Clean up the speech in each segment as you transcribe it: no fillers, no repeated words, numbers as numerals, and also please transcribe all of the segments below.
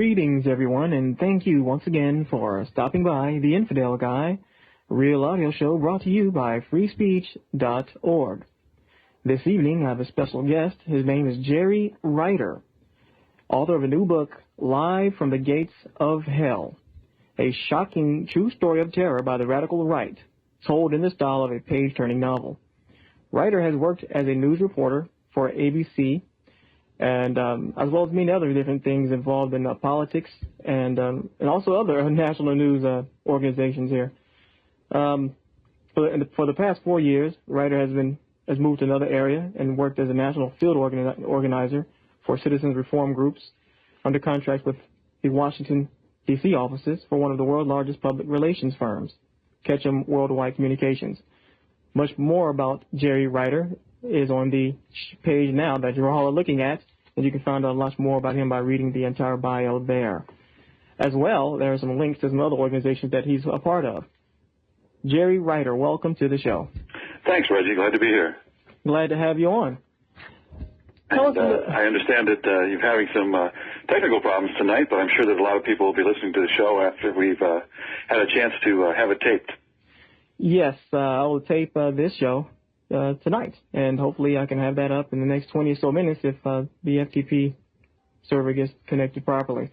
Greetings, everyone, and thank you once again for stopping by The Infidel Guy, a real audio show brought to you by freespeech.org. This evening, I have a special guest. His name is Jerry Reiter, author of a new book, Live from the Gates of Hell, a shocking true story of terror by the radical right, told in the style of a page-turning novel. Reiter has worked as a news reporter for ABC, and as well as many other different things involved in politics and also other national news organizations here. For the past 4 years, Reiter has moved to another area and worked as a national field organizer for citizens reform groups under contract with the Washington, D.C. offices for one of the world's largest public relations firms, Ketchum Worldwide Communications. Much more about Jerry Reiter is on the page now that you all are looking at, and you can find out lots more about him by reading the entire bio there. As well, there are some links to some other organizations that he's a part of. Jerry Reiter, welcome to the show. Thanks, Reggie. Glad to be here. Glad to have you on. I understand that you're having some technical problems tonight, but I'm sure that a lot of people will be listening to the show after we've had a chance to have it taped. Yes, I will tape this show tonight, and hopefully I can have that up in the next 20 or so minutes if the FTP server gets connected properly.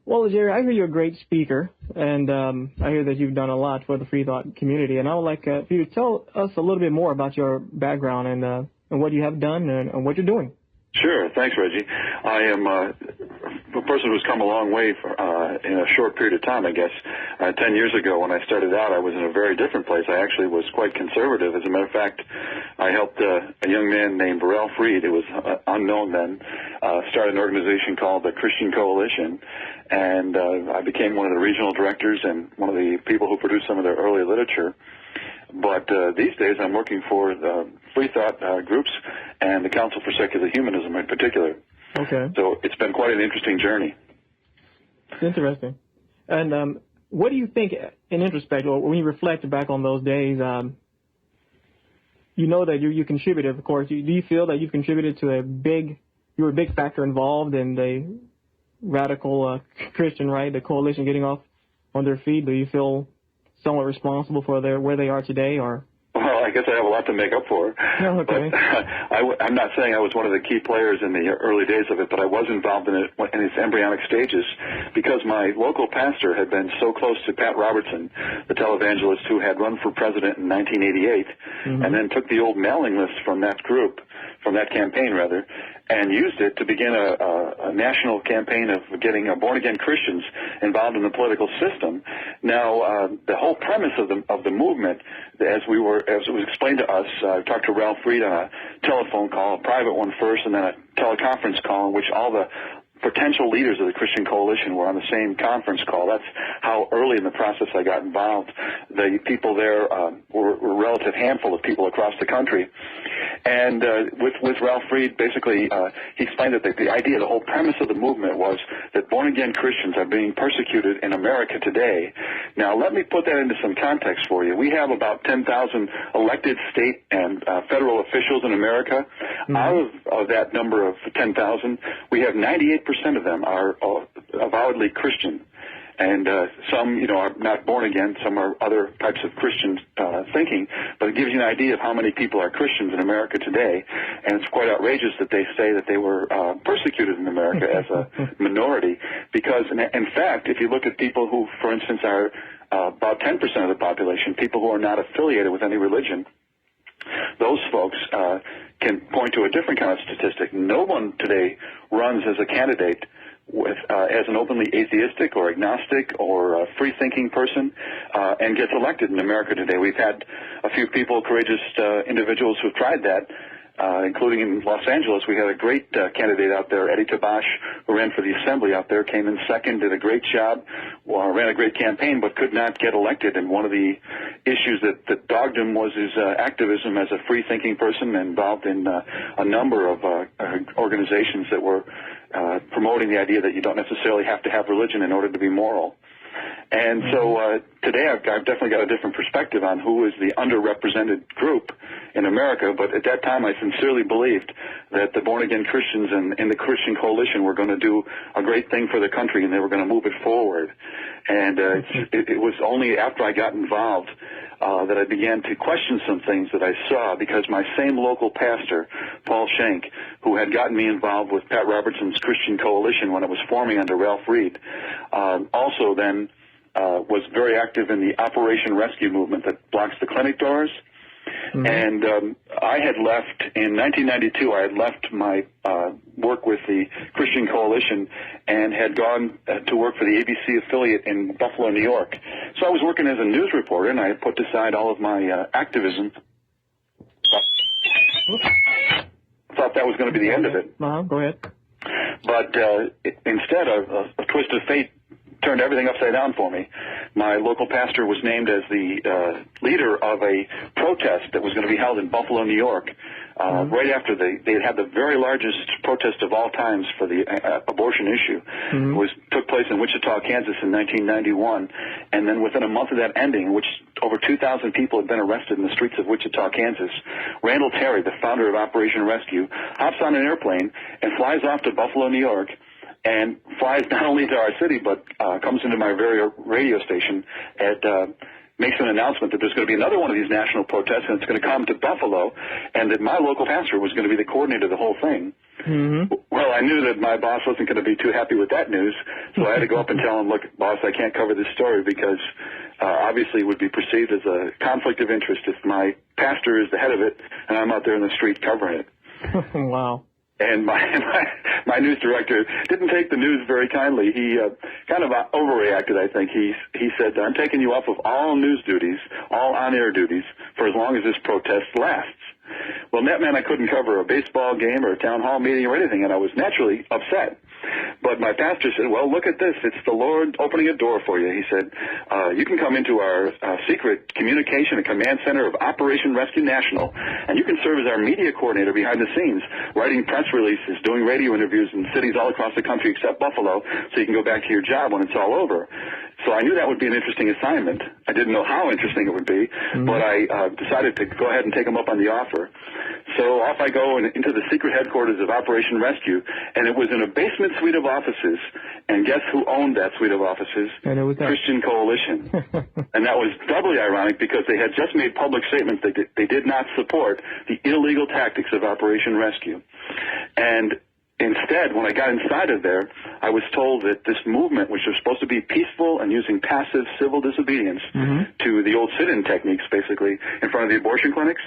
Well, Jerry, I hear you're a great speaker, and I hear that you've done a lot for the free thought community, and I would like for you to tell us a little bit more about your background and what you have done and what you're doing. Sure. Thanks, Reggie. I am a person who's come a long way in a short period of time, I guess. 10 years ago when I started out, I was in a very different place. I actually was quite conservative. As a matter of fact, I helped a young man named Ralph Reed, who was unknown then, start an organization called the Christian Coalition. And I became one of the regional directors and one of the people who produced some of their early literature. But these days I'm working for the free thought groups and the Council for Secular Humanism in particular. Okay. So it's been quite an interesting journey. It's interesting. And what do you think, in introspect, or when you reflect back on those days, you know that you contributed, of course. Do you feel that you've contributed to you were a big factor involved in the radical Christian right, the coalition getting off on their feet? Do you feel somewhat responsible for where they are today, or? Well, I guess I have a lot to make up for. Oh, okay. But I'm not saying I was one of the key players in the early days of it, but I was involved in it in its embryonic stages because my local pastor had been so close to Pat Robertson, the televangelist who had run for president in 1988, and then took the old mailing list from that group, from that campaign rather, and used it to begin a national campaign of getting born-again Christians involved in the political system. Now, the whole premise of the movement, as it was explained to us, I talked to Ralph Reed on a telephone call, a private one first, and then a teleconference call in which all the potential leaders of the Christian Coalition were on the same conference call. That's how early in the process I got involved. The people there were a relative handful of people across the country. And with Ralph Reed, basically, he explained that the idea, the whole premise of the movement was that born-again Christians are being persecuted in America today. Now, let me put that into some context for you. We have about 10,000 elected state and federal officials in America. Out of that number of 10,000, we have 98% of them are avowedly Christian. And some, are not born again. Some are other types of Christian thinking. But it gives you an idea of how many people are Christians in America today. And it's quite outrageous that they say that they were persecuted in America as a minority. Because, in fact, if you look at people who, for instance, are about 10% of the population, people who are not affiliated with any religion, those folks can point to a different kind of statistic. No one today runs as a candidate as an openly atheistic or agnostic or free-thinking person and gets elected in America today. We've had a few people, courageous individuals who've tried that, including in Los Angeles. We had a great candidate out there, Eddie Tabash, who ran for the assembly out there, came in second, did a great job, ran a great campaign, but could not get elected. And one of the issues that dogged him was his activism as a free-thinking person involved in a number of organizations that were promoting the idea that you don't necessarily have to have religion in order to be moral. And so today I've definitely got a different perspective on who is the underrepresented group in America, but at that time I sincerely believed that the born-again Christians and the Christian Coalition were going to do a great thing for the country, and they were going to move it forward. And it was only after I got involved that I began to question some things that I saw, because my same local pastor, Paul Schenck, who had gotten me involved with Pat Robertson's Christian Coalition when it was forming under Ralph Reed, also then was very active in the Operation Rescue movement that blocks the clinic doors. Mm-hmm. And I had left in 1992. I had left my work with the Christian Coalition and had gone to work for the ABC affiliate in Buffalo, New York. So I was working as a news reporter, and I had put aside all of my activism. Thought that was going to be the end of it. Go ahead. But instead, a twist of fate turned everything upside down for me. My local pastor was named as the leader of a protest that was going to be held in Buffalo, New York, right after they had the very largest protest of all times for the abortion issue. It took place in Wichita, Kansas in 1991, and then within a month of that ending, which over 2,000 people had been arrested in the streets of Wichita, Kansas, Randall Terry, the founder of Operation Rescue, hops on an airplane and flies off to Buffalo, New York, and flies not only to our city, but comes into my very radio station and makes an announcement that there's going to be another one of these national protests, and it's going to come to Buffalo, and that my local pastor was going to be the coordinator of the whole thing. Well, I knew that my boss wasn't going to be too happy with that news, so I had to go up and tell him, look, boss, I can't cover this story because obviously it would be perceived as a conflict of interest if my pastor is the head of it and I'm out there in the street covering it. Wow. And my news director didn't take the news very kindly. He kind of overreacted, I think. He said, I'm taking you off of all news duties, all on-air duties, for as long as this protest lasts. Well, that meant I couldn't cover a baseball game or a town hall meeting or anything, and I was naturally upset. But my pastor said, well, look at this. It's the Lord opening a door for you. He said, you can come into our secret communication and command center of Operation Rescue National, and you can serve as our media coordinator behind the scenes, writing press releases, doing radio interviews in cities all across the country except Buffalo, so you can go back to your job when it's all over. So I knew that would be an interesting assignment. I didn't know how interesting it would be, but I decided to go ahead and take him up on the offer. So off I go into the secret headquarters of Operation Rescue, and it was in a basement suite of offices, and guess who owned that suite of offices? And it was that Christian Coalition. And that was doubly ironic because they had just made public statements that they did not support the illegal tactics of Operation Rescue. And instead, when I got inside of there, I was told that this movement, which was supposed to be peaceful and using passive civil disobedience to the old sit-in techniques, basically, in front of the abortion clinics,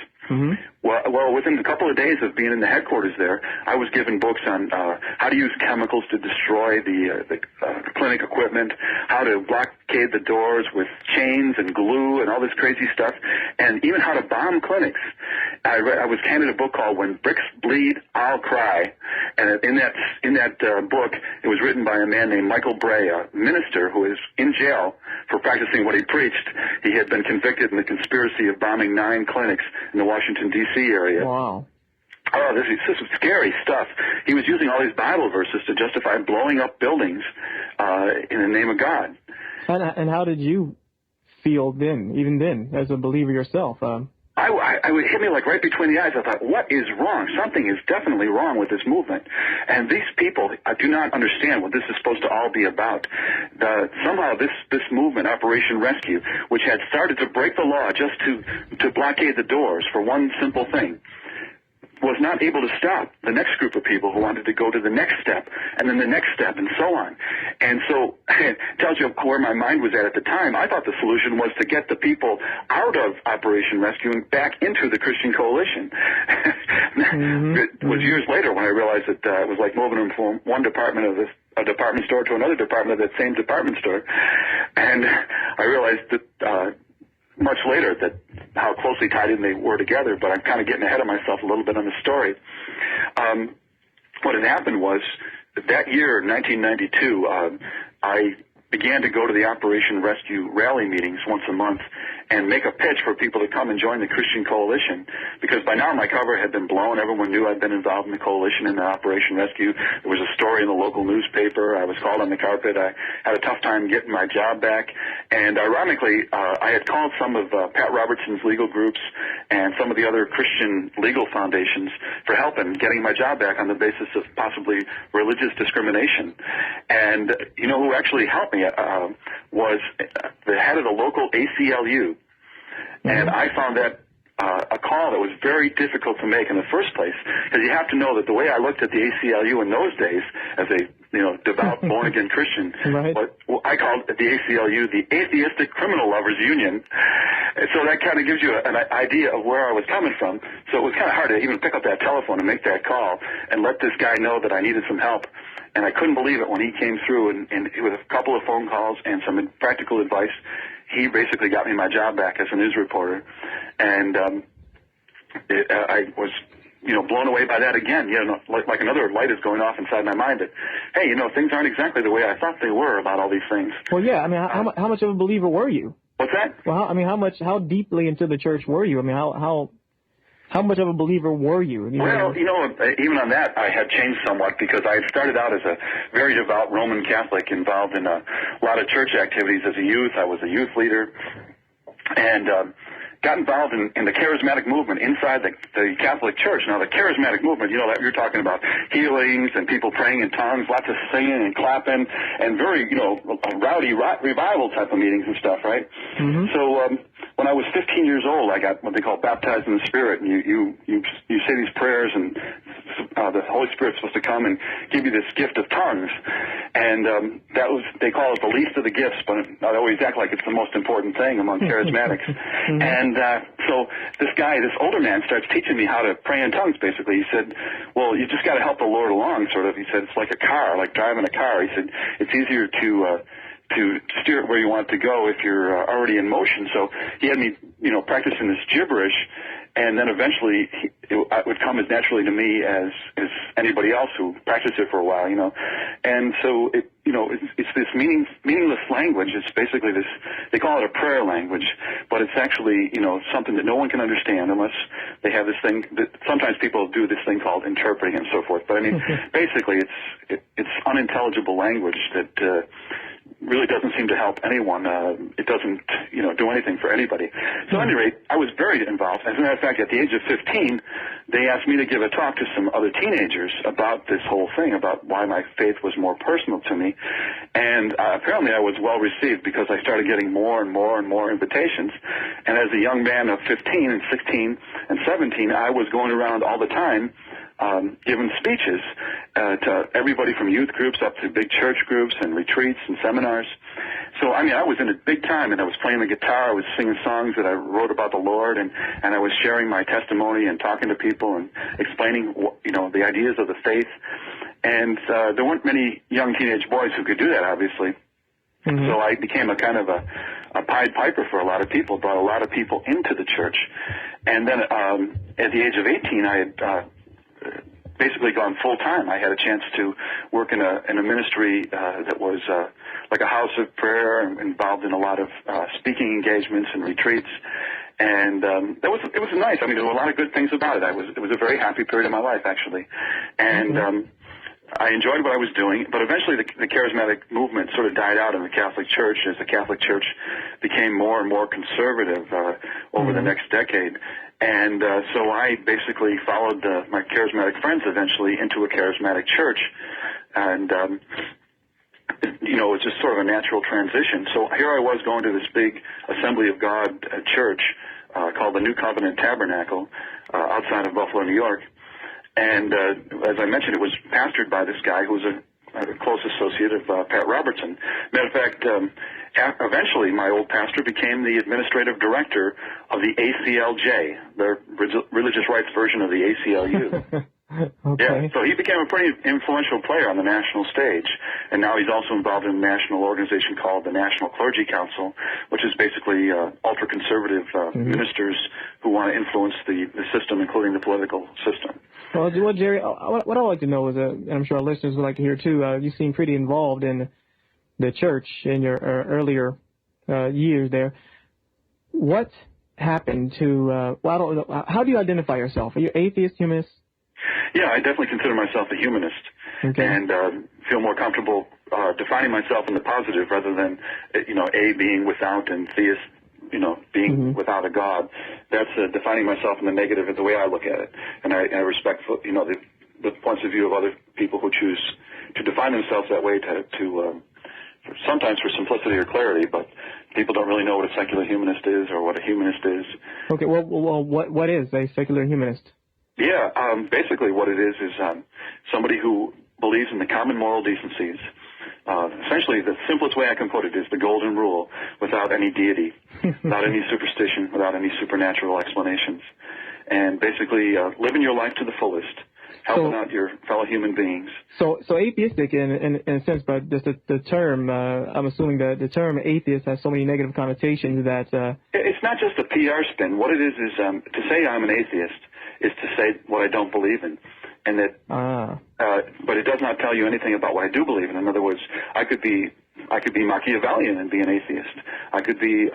well, within a couple of days of being in the headquarters there, I was given books on how to use chemicals to destroy the clinic equipment, how to blockade the doors with chains and glue and all this crazy stuff, and even how to bomb clinics. I was handed a book called When Bricks Bleed, I'll Cry, and in that book, it was written by a man named Michael Bray, a minister who is in jail for practicing what he preached. He had been convicted in the conspiracy of bombing 9 clinics in the Washington, D.C. area. Wow. Oh, this is scary stuff. He was using all these Bible verses to justify blowing up buildings in the name of God. And how did you feel then, even then, as a believer yourself? I would hit me like right between the eyes. I thought, what is wrong? Something is definitely wrong with this movement. And these people do not understand what this is supposed to all be about. Somehow this movement, Operation Rescue, which had started to break the law just to blockade the doors for one simple thing, was not able to stop the next group of people who wanted to go to the next step, and then the next step, and so on. And so it tells you where my mind was at the time. I thought the solution was to get the people out of Operation Rescue and back into the Christian Coalition. It was years later when I realized that it was like moving them from one department of a department store to another department of that same department store. And I realized that much later that how closely tied in they were together, but I'm kind of getting ahead of myself a little bit on the story. What had happened was that year, 1992, I began to go to the Operation Rescue rally meetings once a month and make a pitch for people to come and join the Christian Coalition, because by now my cover had been blown. Everyone knew I'd been involved in the coalition and the Operation Rescue. There was a story in the local newspaper. I was called on the carpet. I had a tough time getting my job back. And ironically, I had called some of Pat Robertson's legal groups and some of the other Christian legal foundations for help in getting my job back on the basis of possibly religious discrimination. And you know who actually helped me was the head of the local ACLU. And I found that a call that was very difficult to make in the first place, because you have to know that the way I looked at the ACLU in those days as a devout born-again Christian, right. I called the ACLU the Atheistic Criminal Lovers Union. And so that kind of gives you an idea of where I was coming from. So it was kind of hard to even pick up that telephone and make that call and let this guy know that I needed some help. And I couldn't believe it when he came through and with a couple of phone calls and some practical advice, he basically got me my job back as a news reporter. And I was, blown away by that again. Like another light is going off inside my mind that, hey, things aren't exactly the way I thought they were about all these things. Well, yeah. I mean, how much of a believer were you? What's that? Well, how deeply into the church were you? I mean, how much of a believer were you? Well, even on that, I had changed somewhat, because I had started out as a very devout Roman Catholic involved in a lot of church activities as a youth. I was a youth leader and got involved in the charismatic movement inside the Catholic Church. Now, the charismatic movement, that you're talking about healings and people praying in tongues, lots of singing and clapping, and very, rowdy revival type of meetings and stuff, right? Mm-hmm. So when I was 15 years old, I got what they call baptized in the Spirit, and you say these prayers, and the Holy Spirit's supposed to come and give you this gift of tongues, and they call it the least of the gifts, but I always act like it's the most important thing among charismatics. Mm-hmm. And so this guy, this older man, starts teaching me how to pray in tongues, basically. He said, well, you just got to help the Lord along, sort of. He said, it's like a car, like driving a car. He said, it's easier to steer it where you want to go if you're already in motion. So he had me, practicing this gibberish, and then eventually it would come as naturally to me as anybody else who practiced it for a while, And so it's this meaningless language. It's basically this, they call it a prayer language, but it's actually, something that no one can understand unless they have this thing that sometimes people do this thing called interpreting and so forth. But I mean, basically it's unintelligible language that, really doesn't seem to help anyone. It doesn't, do anything for anybody. So at any rate, I was very involved. As a matter of fact, at the age of 15, they asked me to give a talk to some other teenagers about this whole thing, about why my faith was more personal to me. And apparently I was well received, because I started getting more and more and more invitations. And as a young man of 15 and 16 and 17, I was going around all the time giving speeches to everybody from youth groups up to big church groups and retreats and seminars. So, I was in it big time, and I was playing the guitar. I was singing songs that I wrote about the Lord, and I was sharing my testimony and talking to people and explaining, the ideas of the faith. And there weren't many young teenage boys who could do that, obviously. Mm-hmm. So I became a kind of a Pied Piper for a lot of people, brought a lot of people into the church. And then at the age of 18, I had basically gone full-time. I had a chance to work in a ministry that was like a house of prayer, and involved in a lot of speaking engagements and retreats. And it was nice. There were a lot of good things about it. It was a very happy period of my life, actually. And I enjoyed what I was doing, but eventually the charismatic movement sort of died out in the Catholic Church as the Catholic Church became more and more conservative over the next decade. And so I basically followed my charismatic friends eventually into a charismatic church. And, it was just sort of a natural transition. So here I was going to this big Assembly of God church called the New Covenant Tabernacle outside of Buffalo, New York. And as I mentioned, it was pastored by this guy who was a close associate of Pat Robertson. Matter of fact, eventually my old pastor became the administrative director of the ACLJ, the religious rights version of the ACLU. Okay. Yeah, so he became a pretty influential player on the national stage, and now he's also involved in a national organization called the National Clergy Council, which is basically ultra-conservative ministers who want to influence the system, including the political system. Well, Jerry, what I'd like to know is, and I'm sure our listeners would like to hear too, you seem pretty involved in the church in your earlier years there. What happened to, well, I don't know, how do you identify yourself? Are you atheist, humanist? Yeah, I definitely consider myself a humanist, and feel more comfortable defining myself in the positive rather than, A, being without, and theist, being without a God. That's defining myself in the negative is the way I look at it. And I respect, the points of view of other people who choose to define themselves that way sometimes for simplicity or clarity, but people don't really know what a secular humanist is or what a humanist is. Okay, well, what is a secular humanist? Yeah, basically what it is somebody who believes in the common moral decencies. Essentially, the simplest way I can put it is the golden rule without any deity, without any superstition, without any supernatural explanations. And basically, living your life to the fullest, helping out your fellow human beings. So atheistic in a sense, but just the term, I'm assuming the term atheist has so many negative connotations that... It's not just a PR spin. What it is to say I'm an atheist is to say what I don't believe in. And that, but it does not tell you anything about what I do believe in. In other words, I could be Machiavellian and be an atheist. I could be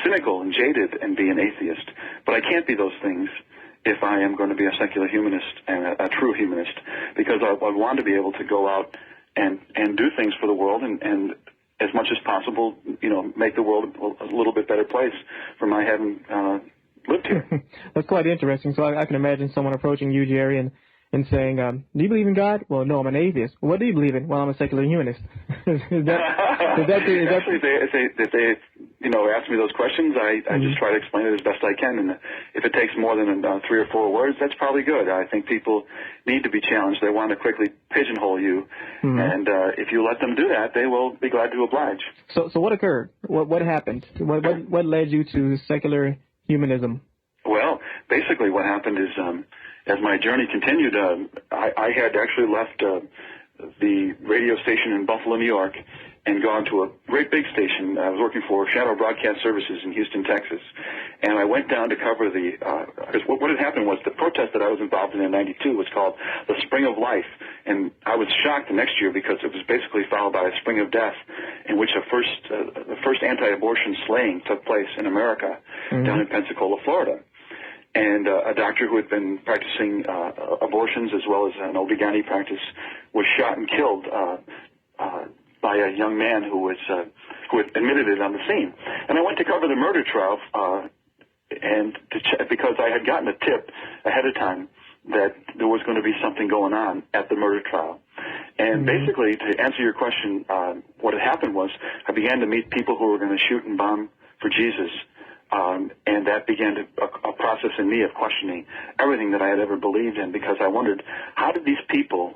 cynical and jaded and be an atheist. But I can't be those things if I am going to be a secular humanist and a true humanist, because I want to be able to go out and do things for the world and as much as possible, make the world a little bit better place for my having lived here. That's quite interesting. So I can imagine someone approaching you, Jerry, and saying, do you believe in God? Well, no, I'm an atheist. What do you believe in? Well, I'm a secular humanist. If they ask me those questions, I just try to explain it as best I can. And if it takes more than 3 or 4 words, that's probably good. I think people need to be challenged. They want to quickly pigeonhole you. And if you let them do that, they will be glad to oblige. So what occurred? What happened? What led you to secular humanism? Well, basically what happened is, as my journey continued, I had actually left the radio station in Buffalo, New York, and gone to a great big station. I was working for Shadow Broadcast Services in Houston, Texas. And I went down to cover because what had happened was the protest that I was involved in 92 was called the Spring of Life. And I was shocked the next year because it was basically followed by a Spring of Death, in which the first anti-abortion slaying took place in America, down in Pensacola, Florida. And a doctor who had been practicing abortions as well as an OB-GYN practice was shot and killed by a young man who had admitted it on the scene. And I went to cover the murder trial and to check, because I had gotten a tip ahead of time that there was going to be something going on at the murder trial. And basically, to answer your question, what had happened was I began to meet people who were going to shoot and bomb for Jesus. And that began a process in me of questioning everything that I had ever believed in, because I wondered, how did these people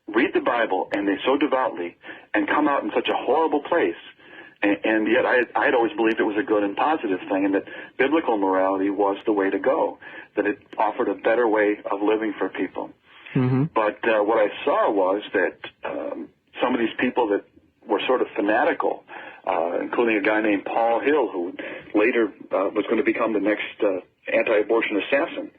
read the Bible, and they so devoutly, and come out in such a horrible place? And yet I had always believed it was a good and positive thing, and that biblical morality was the way to go, that it offered a better way of living for people. But what I saw was that some of these people that were sort of fanatical, including a guy named Paul Hill, who later was going to become the next anti-abortion assassin,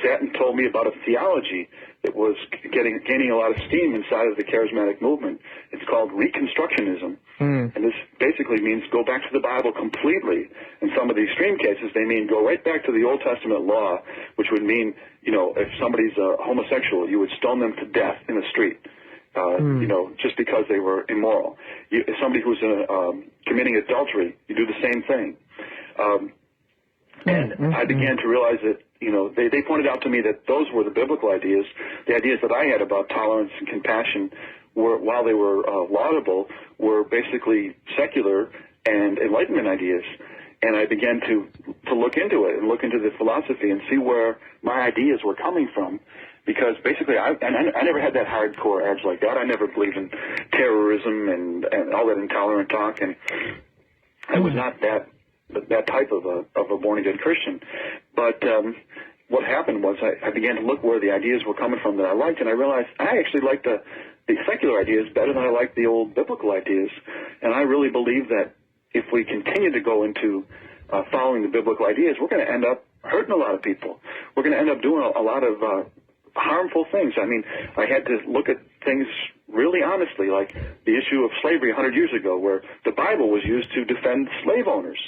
sat and told me about a theology that was gaining a lot of steam inside of the charismatic movement. It's called Reconstructionism. And this basically means go back to the Bible completely. In some of the extreme cases, they mean go right back to the Old Testament law, which would mean, if somebody's a homosexual, you would stone them to death in the street. Just because they were immoral. If somebody who's committing adultery, you do the same thing. And I began to realize that, they pointed out to me that those were the biblical ideas. The ideas that I had about tolerance and compassion were, while they were laudable, were basically secular and Enlightenment ideas. And I began to look into it and look into the philosophy and see where my ideas were coming from. Because basically, I never had that hardcore edge like that. I never believed in terrorism and all that intolerant talk, and I was not that type of a born-again Christian. But what happened was I began to look where the ideas were coming from that I liked, and I realized I actually liked the secular ideas better than I liked the old biblical ideas. And I really believe that if we continue to go into following the biblical ideas, we're going to end up hurting a lot of people. We're going to end up doing a lot of harmful things. I mean, I had to look at things really honestly, like the issue of slavery 100 years ago, where the Bible was used to defend slave owners.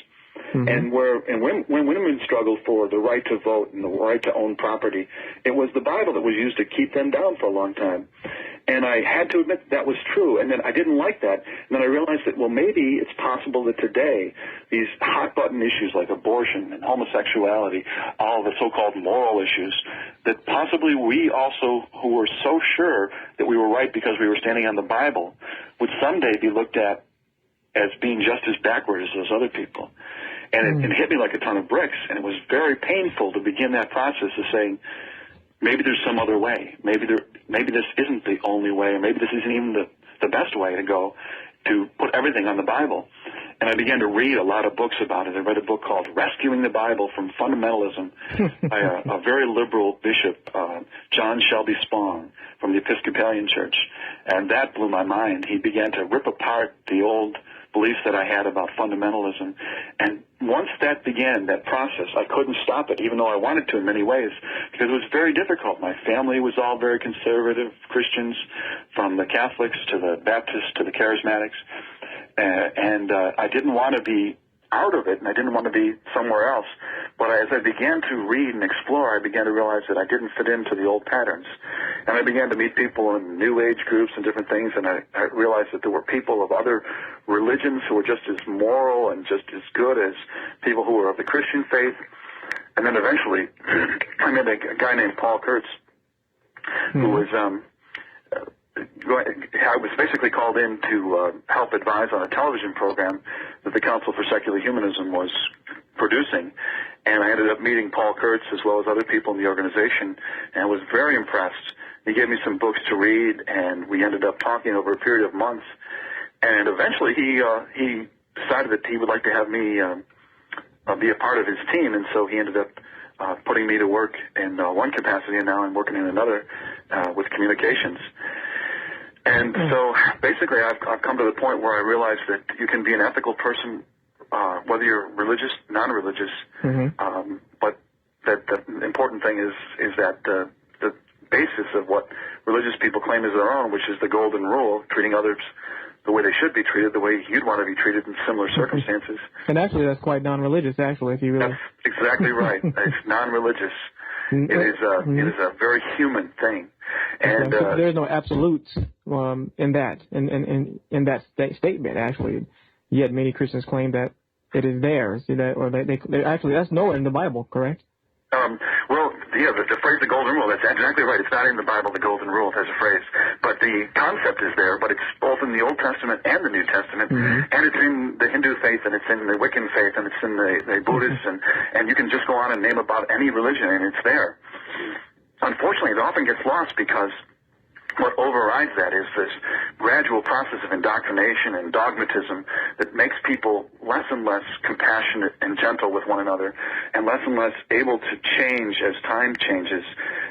And when women struggled for the right to vote and the right to own property, it was the Bible that was used to keep them down for a long time. And I had to admit that was true. And then I didn't like that. And then I realized that, well, maybe it's possible that today these hot-button issues like abortion and homosexuality, all the so-called moral issues, that possibly we also, who were so sure that we were right because we were standing on the Bible, would someday be looked at as being just as backward as those other people. And it hit me like a ton of bricks, and it was very painful to begin that process of saying, maybe there's some other way. Maybe this isn't the only way, or maybe this isn't even the best way to go, to put everything on the Bible. And I began to read a lot of books about it. I read a book called Rescuing the Bible from Fundamentalism by a very liberal bishop, John Shelby Spong, from the Episcopalian Church. And that blew my mind. He began to rip apart the old beliefs that I had about fundamentalism. And once that began, that process, I couldn't stop it, even though I wanted to in many ways, because it was very difficult. My family was all very conservative Christians, from the Catholics to the Baptists to the Charismatics. And I didn't want to be out of it, and I didn't want to be somewhere else. But as I began to read and explore, I began to realize that I didn't fit into the old patterns. And I began to meet people in New Age groups and different things, and I realized that there were people of other religions who were just as moral and just as good as people who were of the Christian faith. And then eventually, I met a guy named Paul Kurtz, who was... I was basically called in to help advise on a television program that the Council for Secular Humanism was producing, and I ended up meeting Paul Kurtz as well as other people in the organization, and was very impressed. He gave me some books to read, and we ended up talking over a period of months, and eventually he decided that he would like to have me be a part of his team, and so he ended up putting me to work in one capacity, and now I'm working in another with communications. And so basically I've come to the point where I realize that you can be an ethical person, whether you're religious, non-religious, but that the important thing is that the basis of what religious people claim is their own, which is the golden rule, treating others the way they should be treated, the way you'd want to be treated in similar circumstances. And actually that's quite non-religious, actually, if you really... That's exactly right. It's non-religious. It is a very human thing. And there's no absolutes in that statement, actually. Yet many Christians claim that it is theirs, or they actually, that's nowhere in the Bible, correct? Well, yeah, the phrase "the golden rule", that's exactly right. It's not in the Bible, the golden rule, as a phrase, but the concept is there. But it's both in the Old Testament and the New Testament, and it's in the Hindu faith, and it's in the Wiccan faith, and it's in the Buddhist, and you can just go on and name about any religion, and it's there. Unfortunately, it often gets lost because what overrides that is this gradual process of indoctrination and dogmatism that makes people less and less compassionate and gentle with one another, and less able to change as time changes,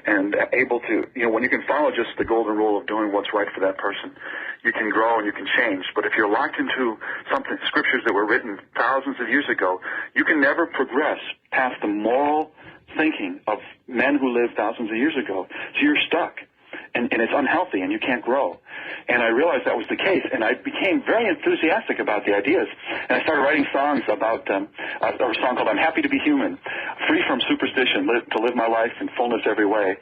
and able to, when you can follow just the golden rule of doing what's right for that person, you can grow and you can change. But if you're locked into scriptures that were written thousands of years ago, you can never progress past the moral thinking of men who lived thousands of years ago. So you're stuck. And it's unhealthy, and you can't grow. And I realized that was the case, and I became very enthusiastic about the ideas. And I started writing songs about, a song called "I'm Happy to Be Human," free from superstition, to live my life in fullness every way.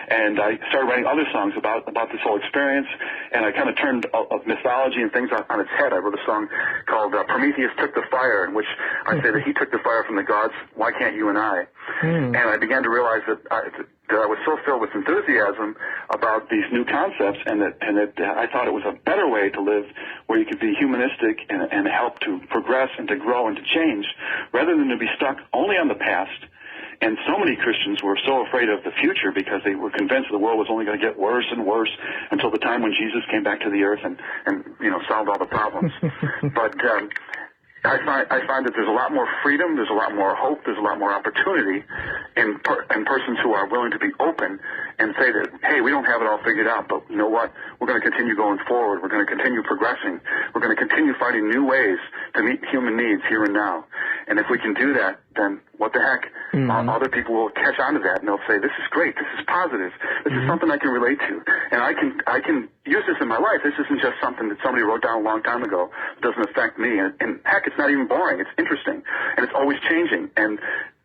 And I started writing other songs about this whole experience, and I kind of turned mythology and things on its head. I wrote a song called "Prometheus Took the Fire," in which I say that he took the fire from the gods, why can't you and I? And I began to realize that I was so filled with enthusiasm about these new concepts, and that I thought it was a better way to live, where you could be humanistic and help to progress and to grow and to change, rather than to be stuck only on the past. And so many Christians were so afraid of the future because they were convinced the world was only going to get worse and worse until the time when Jesus came back to the earth and solved all the problems. But I find that there's a lot more freedom, there's a lot more hope, there's a lot more opportunity in persons who are willing to be open and say that, hey, we don't have it all figured out, but you know what? We're going to continue going forward. We're going to continue progressing. We're going to continue finding new ways to meet human needs here and now. And if we can do that, then what the heck? Other people will catch on to that, and they'll say, this is great, this is positive, this is something I can relate to, and I can use this in my life. This isn't just something that somebody wrote down a long time ago. It doesn't affect me, and heck, it's not even boring. It's interesting, and it's always changing, and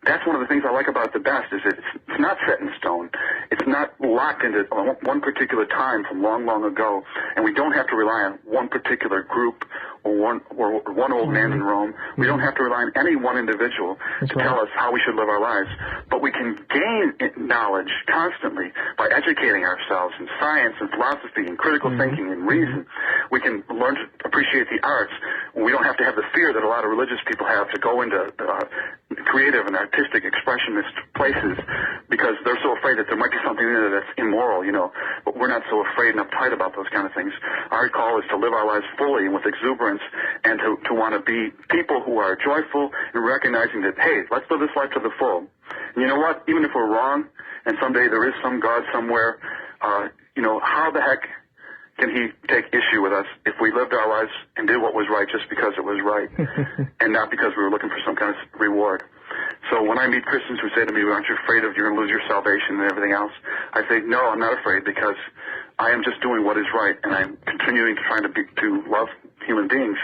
that's one of the things I like about it the best, is that it's not set in stone. It's not locked into one particular time from long, long ago, and we don't have to rely on one particular group or one old man in Rome. We don't have to rely on any one individual to tell us how we should live our lives, but we can gain knowledge constantly by educating ourselves in science and philosophy and critical thinking and reason. We can learn to appreciate the arts. We don't have to have the fear that a lot of religious people have to go into creative and artistic expressionist places because they're so afraid that there might be something in there that's immoral, but we're not so afraid and uptight about those kind of things. Our call is to live our lives fully and with exuberance, and to want to be people who are joyful and recognizing that, hey, let's live this life to the full. And you know what? Even if we're wrong, and someday there is some God somewhere, how the heck can he take issue with us if we lived our lives and did what was right just because it was right and not because we were looking for some kind of reward? So when I meet Christians who say to me, aren't you afraid you're going to lose your salvation and everything else? I say, no, I'm not afraid, because I am just doing what is right, and I'm continuing to try to love human beings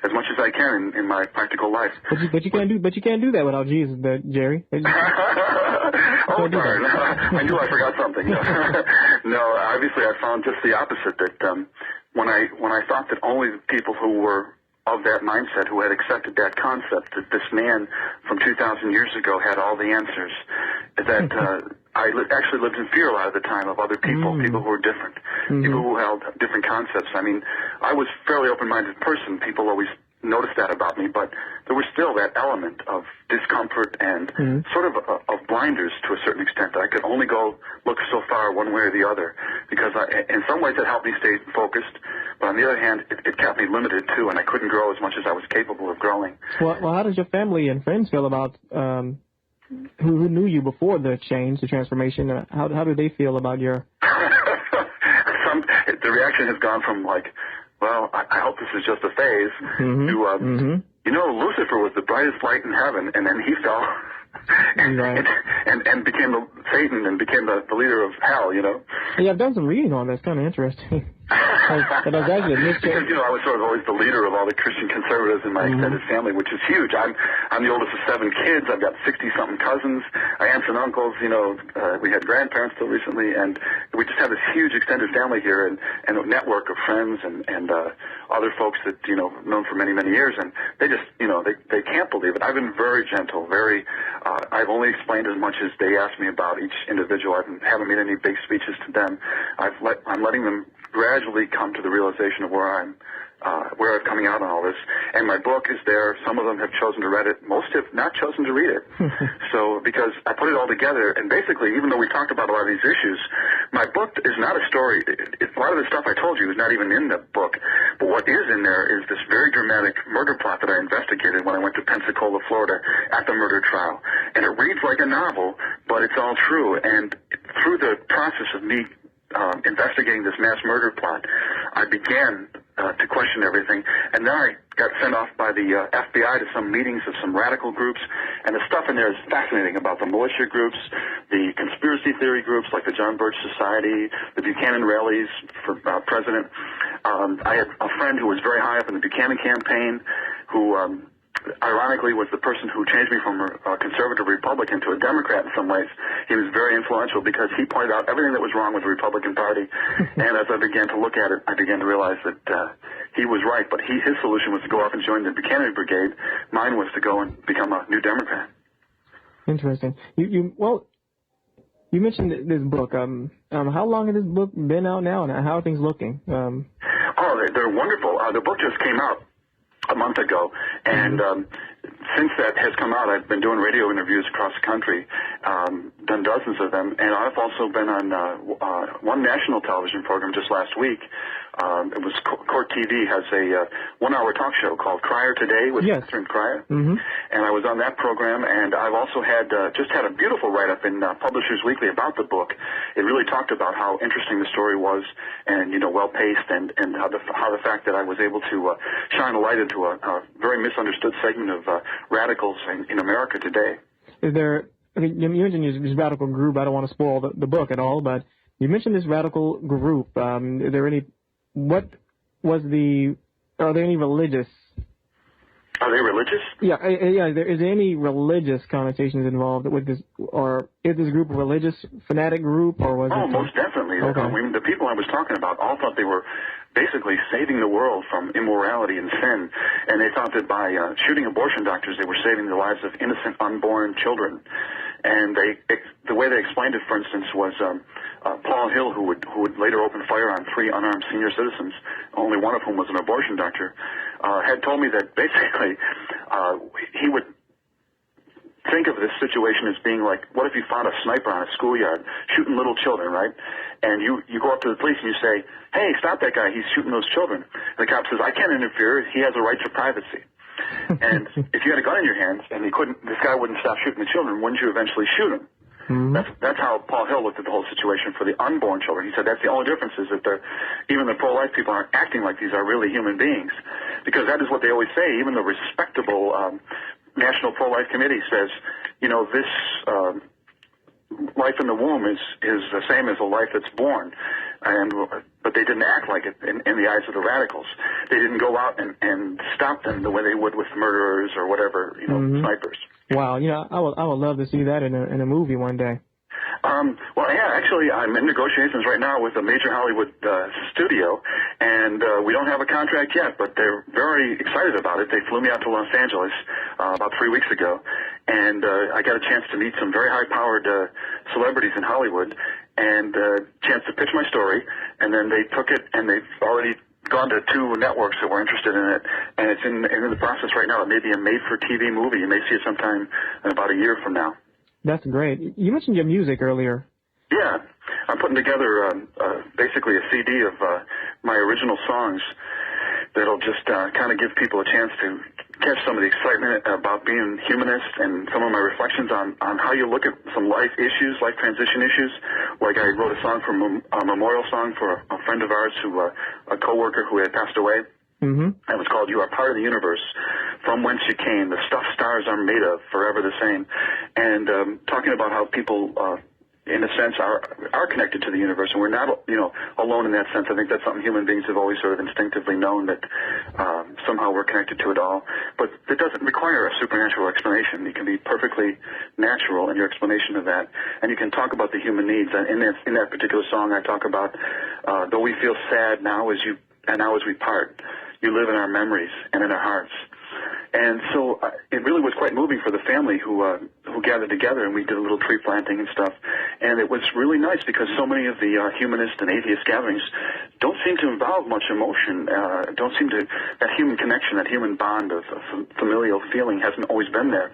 as much as I can in my practical life. But you can't do that without Jesus, Jerry. Oh, darn. I knew I forgot something. No, obviously I found just the opposite, that when I thought that only the people who were of that mindset, who had accepted that concept, that this man from 2,000 years ago had all the answers, that I actually lived in fear a lot of the time of other people, people who were different, people who held different concepts. I mean, I was a fairly open-minded person. People always noticed that about me, but there was still that element of discomfort and sort of blinders to a certain extent, that I could only go look so far one way or the other, because in some ways it helped me stay focused, but on the other hand, it kept me limited too, and I couldn't grow as much as I was capable of growing. Well, how does your family and friends feel about who knew you before the change, the transformation? How do they feel about your... The reaction has gone from like, well, I hope this is just a phase, to, Lucifer was the brightest light in heaven, and then he fell and became Satan and became the leader of hell, Yeah, I've done some reading on this. Kind of interesting. But I was actually because, I was sort of always the leader of all the Christian conservatives in my extended family, which is huge. I'm the oldest of 7 kids. I've got 60-something cousins, aunts and uncles. We had grandparents till recently, and we just have this huge extended family here, and a network of friends and other folks that known for many, many years, and they just they can't believe it. I've been very gentle, I've only explained as much as they asked me about each individual. I haven't made any big speeches to them. I'm letting them gradually come to the realization of where I'm coming out on all this. And my book is there. Some of them have chosen to read it. Most have not chosen to read it. So, because I put it all together, and basically, even though we talked about a lot of these issues, my book is not a story. A lot of the stuff I told you is not even in the book. But what is in there is this very dramatic murder plot that I investigated when I went to Pensacola, Florida, at the murder trial. And it reads like a novel, but it's all true. And through the process of me investigating this mass murder plot, I began to question everything, and then I got sent off by the FBI to some meetings of some radical groups, and the stuff in there is fascinating about the militia groups, the conspiracy theory groups like the John Birch Society, the Buchanan rallies for president. I had a friend who was very high up in the Buchanan campaign who ironically was the person who changed me from a conservative Republican to a Democrat in some ways. He was very influential because he pointed out everything that was wrong with the Republican Party. And as I began to look at it, I began to realize that he was right, but his solution was to go off and join the Buchanan Brigade. Mine was to go and become a new Democrat. Interesting. You mentioned this book. How long has this book been out now, and how are things looking? They're wonderful. The book just came out a month ago, and since that has come out, I've been doing radio interviews across the country, done dozens of them, and I've also been on one national television program just last week. It was Court TV has a 1-hour talk show called Crier Today with Catherine Crier, and I was on that program, and I've also had just had a beautiful write-up in Publishers Weekly about the book. It really talked about how interesting the story was, and well-paced, and how the fact that I was able to shine a light into a very misunderstood segment of radicals in America today. Is there okay, you mentioned this radical group. I don't want to spoil the book at all, but you mentioned this radical group. Are there any religious? Are they religious? Yeah, is there any religious connotations involved with this, or is this group a religious fanatic group, or was it? Oh, most definitely. Okay. I mean, the people I was talking about all thought they were basically saving the world from immorality and sin, and they thought that by shooting abortion doctors, they were saving the lives of innocent unborn children. And the way they explained it, for instance, was Paul Hill, who would later open fire on 3 unarmed senior citizens, only one of whom was an abortion doctor, had told me that basically he would think of this situation as being like, what if you found a sniper on a schoolyard shooting little children, right? And you go up to the police and you say, hey, stop that guy, he's shooting those children. And the cop says, I can't interfere, he has a right to privacy. And if you had a gun in your hands and this guy wouldn't stop shooting the children, wouldn't you eventually shoot him? Mm-hmm. That's how Paul Hill looked at the whole situation for the unborn children. He said that's the only difference is that even the pro-life people aren't acting like these are really human beings, because that is what they always say. Even the respectable National Pro-Life Committee says, this life in the womb is the same as a life that's born, but they didn't act like it in the eyes of the radicals. They didn't go out and stop them the way they would with murderers or whatever, mm-hmm. snipers. Wow, I would love to see that in a movie one day. Well, yeah, actually, I'm in negotiations right now with a major Hollywood studio, and we don't have a contract yet, but they're very excited about it. They flew me out to Los Angeles about 3 weeks ago, and I got a chance to meet some very high-powered celebrities in Hollywood, and a chance to pitch my story, and then they took it, and they've already gone to 2 networks that were interested in it, and it's in the process right now. It may be a made-for-TV movie. You may see it sometime in about a year from now. That's great. You mentioned your music earlier. Yeah, I'm putting together basically a CD of my original songs that'll just kind of give people a chance to catch some of the excitement about being humanist and some of my reflections on how you look at some life issues, life transition issues. Like I wrote a song for a memorial song for a friend of ours, a coworker who had passed away. Mm-hmm. It was called You Are Part of the Universe, From Whence You Came, The Stuff Stars Are Made Of, Forever the Same. And talking about how people, in a sense, are connected to the universe, and we're not, alone in that sense. I think that's something human beings have always sort of instinctively known, that somehow we're connected to it all. But it doesn't require a supernatural explanation. You can be perfectly natural in your explanation of that, and you can talk about the human needs. And in that particular song, I talk about, though we feel sad now as we part, you live in our memories and in our hearts. And so it really was quite moving for the family who gathered together, and we did a little tree planting and stuff. And it was really nice because so many of the humanist and atheist gatherings don't seem to involve much emotion, that human connection, that human bond of familial feeling hasn't always been there.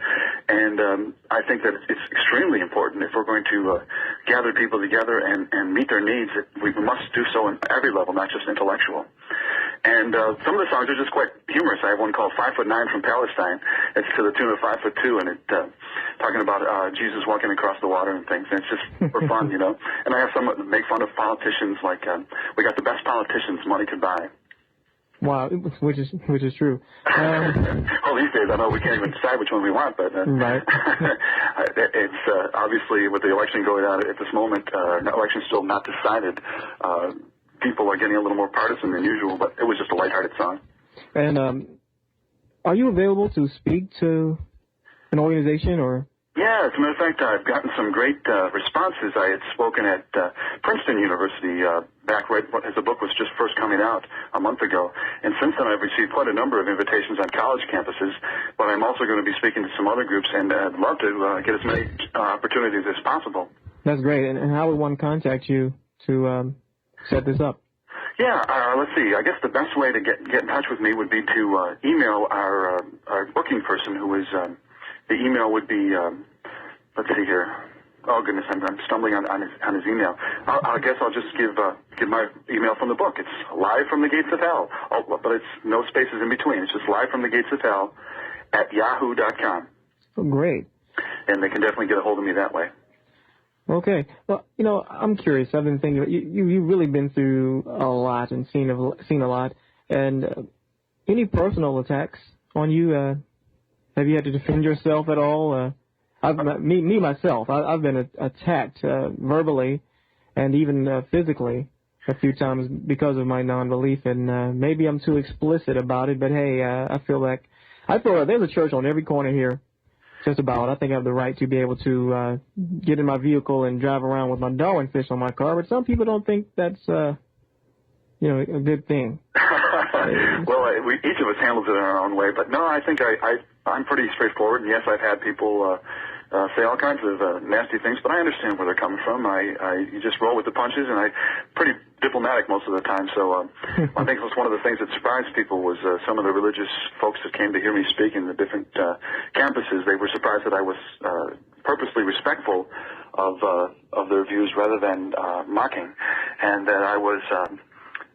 And I think that it's extremely important if we're going to gather people together and meet their needs, that we must do so on every level, not just intellectual. And some of the songs are just quite humorous. I have one called 5'9" from Palestine. It's to the tune of 5'2", and it talking about Jesus walking across the water and things. And it's just for fun, And I have some that make fun of politicians, like we got the best politicians money could buy. Wow, which is true. Well, these days I know we can't even decide which one we want, but right. It's obviously with the election going on at this moment, the election's still not decided. People are getting a little more partisan than usual, but it was just a lighthearted song. And are you available to speak to an organization or? Yeah, as a matter of fact, I've gotten some great responses. I had spoken at Princeton University back right as the book was just first coming out a month ago. And since then, I've received quite a number of invitations on college campuses. But I'm also going to be speaking to some other groups, and I'd love to get as many opportunities as possible. That's great. And how would one contact you to set this up? Yeah, let's see. I guess the best way to get in touch with me would be to email our booking person, who is the email would be let's see here. Oh goodness, I'm stumbling on his email. I guess I'll just give my email from the book. It's Live from the Gates of Hell, but it's no spaces in between. It's just Live from the Gates of Hell at yahoo.com. Oh, great. And they can definitely get a hold of me that way. Okay. Well, I'm curious. I've been thinking, you've really been through a lot and seen a lot. And any personal attacks on you? Have you had to defend yourself at all? I've been attacked verbally and even physically a few times because of my non-belief, and maybe I'm too explicit about it, but hey, I feel like there's a church on every corner here, just about. I think I have the right to be able to get in my vehicle and drive around with my Darwin fish on my car, but some people don't think that's a good thing. Well, each of us handles it in our own way, but no, I think I'm pretty straightforward, and yes, I've had people say all kinds of nasty things, but I understand where they're coming from. You just roll with the punches, and I'm pretty diplomatic most of the time. So I think it was one of the things that surprised people was some of the religious folks that came to hear me speak in the different campuses. They were surprised that I was purposely respectful of their views rather than mocking, and that I was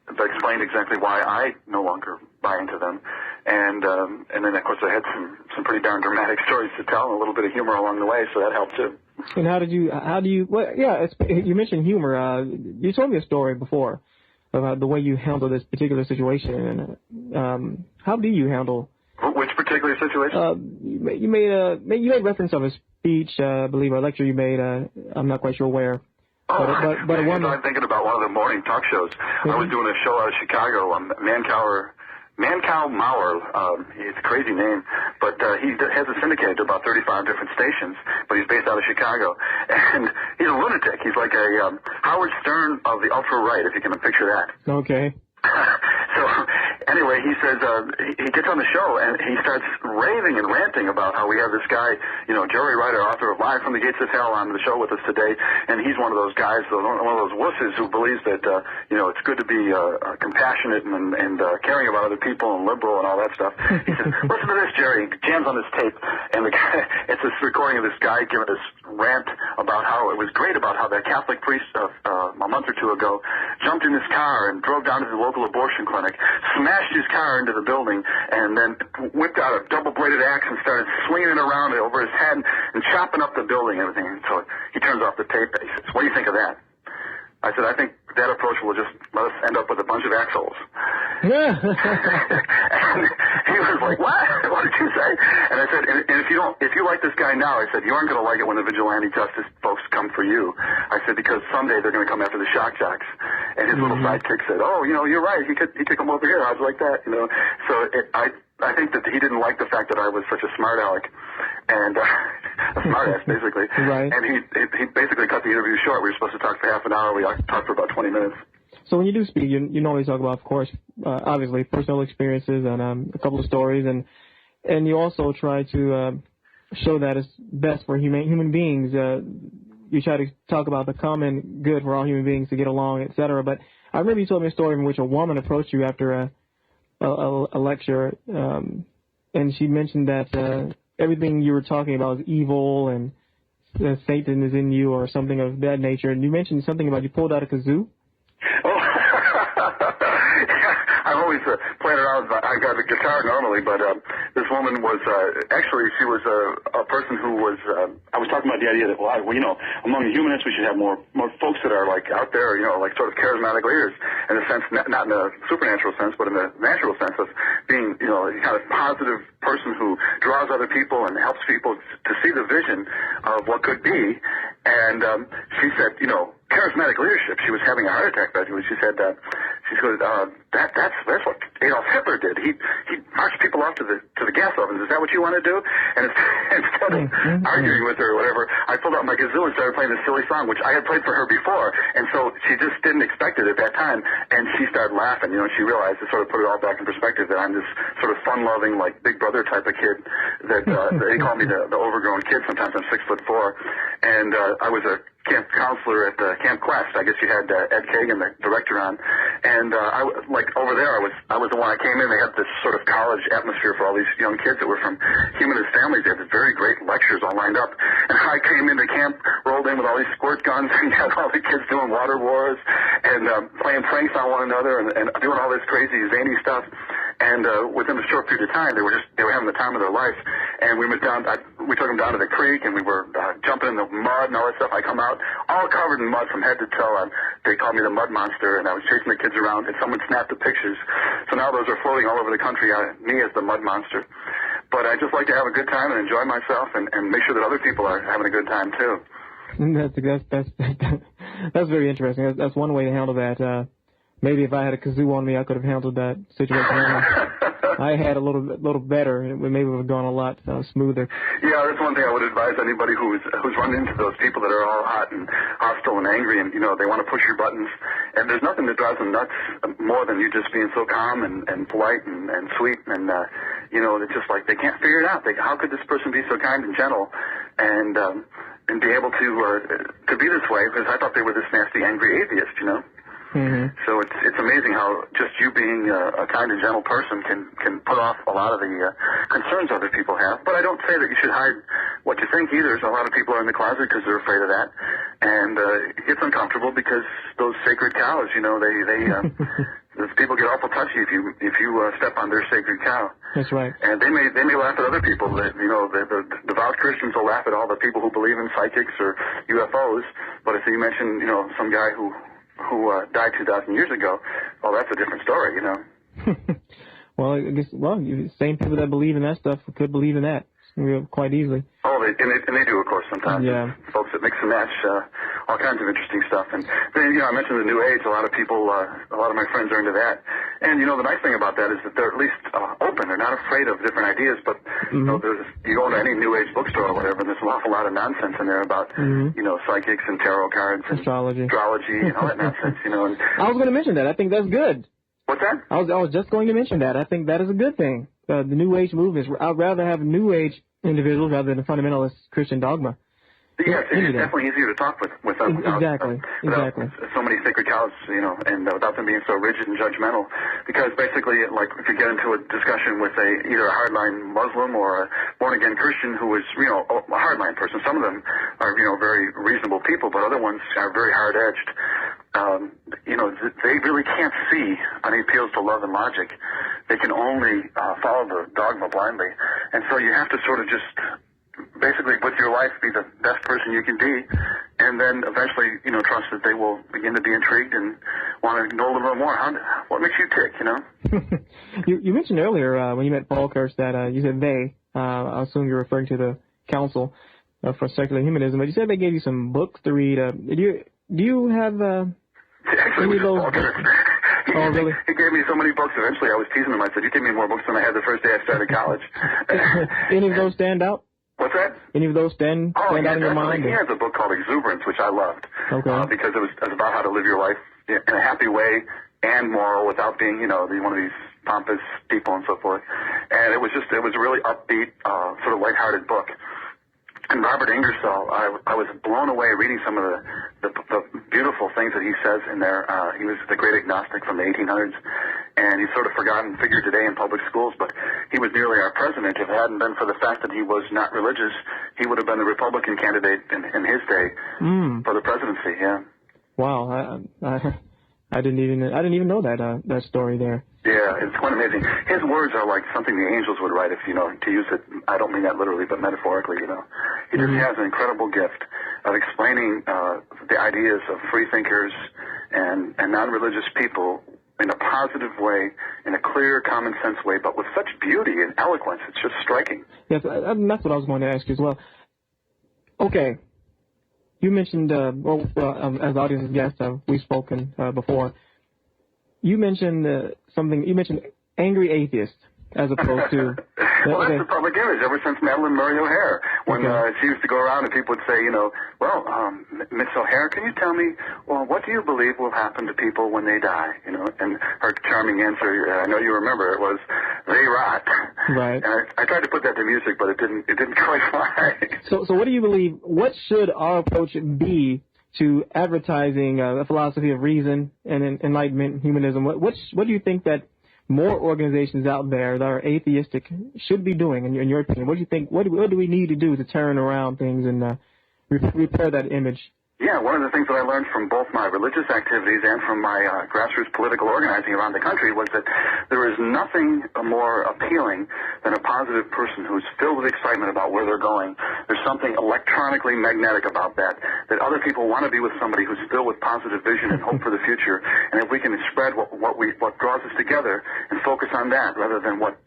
explained exactly why I no longer buy into them. And then, of course, I had some pretty darn dramatic stories to tell and a little bit of humor along the way, so that helped, too. And you mentioned humor. You told me a story before about the way you handle this particular situation. And how do you handle... Which particular situation? You made reference of a speech, I believe, or a lecture you made. I'm not quite sure where. But a woman... I'm thinking about one of the morning talk shows. Mm-hmm. I was doing a show out of Chicago, Mancow Maurer, it's a crazy name, but he has a syndicate to about 35 different stations, but he's based out of Chicago. And he's a lunatic. He's like a Howard Stern of the ultra-right, if you can picture that. Okay. So anyway, he says he gets on the show and he starts raving and ranting about how we have this guy, Jerry Reiter, author of Live from the Gates of Hell, on the show with us today, and he's one of those guys, one of those wusses who believes that it's good to be compassionate and caring about other people and liberal and all that stuff. He says, "Listen to this, Jerry." He jams on this tape, and the guy, it's this recording of this guy giving this rant about how it was great about how that Catholic priest a month or two ago jumped in his car and drove down to the local abortion clinic, smashed his car into the building, and then whipped out a double-bladed axe and started swinging it around over his head and chopping up the building and everything. And so he turns off the tape and he says, "What do you think of that?" I said, "I think that approach will just let us end up with a bunch of axholes." And he was like, "What? What did you say?" And I said, and if you like this guy now, I said, you aren't going to like it when the vigilante justice folks come for you. I said, because someday they're going to come after the shock jocks. And his little sidekick said, "Oh, you're right. He could come over here. I was like that, So I think that he didn't like the fact that I was such a smart aleck and a smart ass, basically. Right. And he basically cut the interview short. We were supposed to talk for half an hour. We talked for about 20 minutes. So when you do speak, you normally talk about, of course, obviously personal experiences and a couple of stories, and you also try to show that it's best for human beings. You try to talk about the common good for all human beings to get along, etc. But I remember you told me a story in which a woman approached you after a lecture, and she mentioned that everything you were talking about is evil and Satan is in you or something of that nature. And you mentioned something about you pulled out a kazoo. Oh, I've always played around. I got a guitar normally, but this woman was actually she was a person who was. I was talking about the idea that among the humanists we should have more folks that are like out there, like sort of charismatic leaders in a sense, not in a supernatural sense, but in the natural sense of being, a kind of positive person who draws other people and helps people to see the vision of what could be. And she said, charismatic leadership. She was having a heart attack, basically. She said, that's what Adolf Hitler did. He marched people off to the gas ovens. Is that what you want to do? And instead of arguing with her or whatever, I pulled out my kazoo and started playing this silly song, which I had played for her before. And so she just didn't expect it at that time. And she started laughing. She realized to sort of put it all back in perspective that I'm this sort of fun-loving, like Big Brother type of kid that they call me the overgrown kid. Sometimes I'm 6'4", and I was a camp counselor at Camp Quest. I guess you had Ed Kagan, the director, on, and over there, I was the one. I came in. They had this sort of college atmosphere for all these young kids that were from humanist families. They had very great lectures all lined up, and I came into camp, rolled in with all these squirt guns, and had all the kids doing water wars and playing pranks on one another and doing all this crazy zany stuff. And within a short period of time, they were having the time of their life. And we went down. We took them down to the creek, and we were jumping in the mud and all that stuff. I come out all covered in mud from head to toe. They called me the Mud Monster, and I was chasing the kids around. And someone snapped the pictures, so now those are floating all over the country. Me as the Mud Monster. But I just like to have a good time and enjoy myself and make sure that other people are having a good time too. That's very interesting. That's one way to handle that. Maybe if I had a kazoo on me, I could have handled that situation. I had a little better, and maybe it would have gone a lot smoother. Yeah, that's one thing I would advise anybody who's run into those people that are all hot and hostile and angry, and they want to push your buttons. And there's nothing that drives them nuts more than you just being so calm and polite and sweet, and it's just like they can't figure it out. How could this person be so kind and gentle, and be able to be this way? Because I thought they were this nasty, angry atheist, Mm-hmm. So it's amazing how just you being a kind and gentle person can put off a lot of the concerns other people have. But I don't say that you should hide what you think either. So a lot of people are in the closet because they're afraid of that, and it gets uncomfortable because those sacred cows, those people get awful touchy if you step on their sacred cow. That's right. And they may laugh at other people. The devout Christians will laugh at all the people who believe in psychics or UFOs. But if you mention some guy who died 2,000 years ago, well, that's a different story, Well, I guess, same people that believe in that stuff could believe in that quite easily. Oh, they do, of course, sometimes. Yeah. Folks that mix and match all kinds of interesting stuff. And then, I mentioned the New Age. A lot of people, a lot of my friends are into that. And, the nice thing about that is that they're at least open. They're not afraid of different ideas. But, you go into any New Age bookstore or whatever, and there's an awful lot of nonsense in there about, psychics and tarot cards and astrology and all that nonsense, And I was going to mention that. I think that's good. What's that? I was just going to mention that. I think that is a good thing. The New Age movement. I'd rather have New Age individuals rather than fundamentalist Christian dogma. Yes, it's definitely easier to talk with them without so many sacred cows, and without them being so rigid and judgmental. Because basically, like if you get into a discussion with either a hardline Muslim or a born-again Christian who is, a hardline person, some of them are, very reasonable people, but other ones are very hard-edged. They really can't see any appeals to love and logic. They can only follow the dogma blindly. And so you have to sort of just basically with your life be the best person you can be, and then eventually, trust that they will begin to be intrigued and want to know a little bit more. What makes you tick, You mentioned earlier when you met Paul Kirsch that you said they, I assume you're referring to the Council for Secular Humanism, but you said they gave you some books to read. Do you have any of those books? Oh, really? He gave me so many books. Eventually, I was teasing him. I said, "You gave me more books than I had the first day I started college." Any of those stand out? What's that? Any of those stand out in your mind? He has a book called Exuberance, which I loved. Okay. Because it was about how to live your life in a happy way and moral without being, one of these pompous people and so forth. And it was a really upbeat, sort of lighthearted book. And Robert Ingersoll, I was blown away reading some of the beautiful things that he says in there. He was the great agnostic from the 1800s, and he's sort of forgotten figure today in public schools, but he was nearly our president. If it hadn't been for the fact that he was not religious, he would have been the Republican candidate in his day for the presidency, yeah. Wow, I didn't even know that story there. Yeah, it's quite amazing. His words are like something the angels would write, if to use it. I don't mean that literally, but metaphorically, He just has an incredible gift of explaining the ideas of free thinkers and non-religious people in a positive way, in a clear, common sense way, but with such beauty and eloquence. It's just striking. Yes, that's what I was going to ask you as well. Okay. You mentioned, as the audience's guest, we've spoken before. You mentioned something. You mentioned angry atheist as opposed to. Well, that's the public image ever since Madeleine Murray O'Hare. When she used to go around and people would say, Miss O'Hare, can you tell me, what do you believe will happen to people when they die? And her charming answer, I know you remember, it was, they rot. Right. And I tried to put that to music, but it didn't quite fly. So what do you believe? What should our approach be to advertising a philosophy of reason and enlightenment, humanism? What do you think that more organizations out there that are atheistic should be doing, in your opinion? What do you think? What do we need to do to turn around things and repair that image? Yeah, one of the things that I learned from both my religious activities and from my grassroots political organizing around the country was that there is nothing more appealing than a positive person who's filled with excitement about where they're going. There's something electronically magnetic about that other people want to be with somebody who's filled with positive vision and hope for the future. And if we can spread what draws us together and focus on that rather than what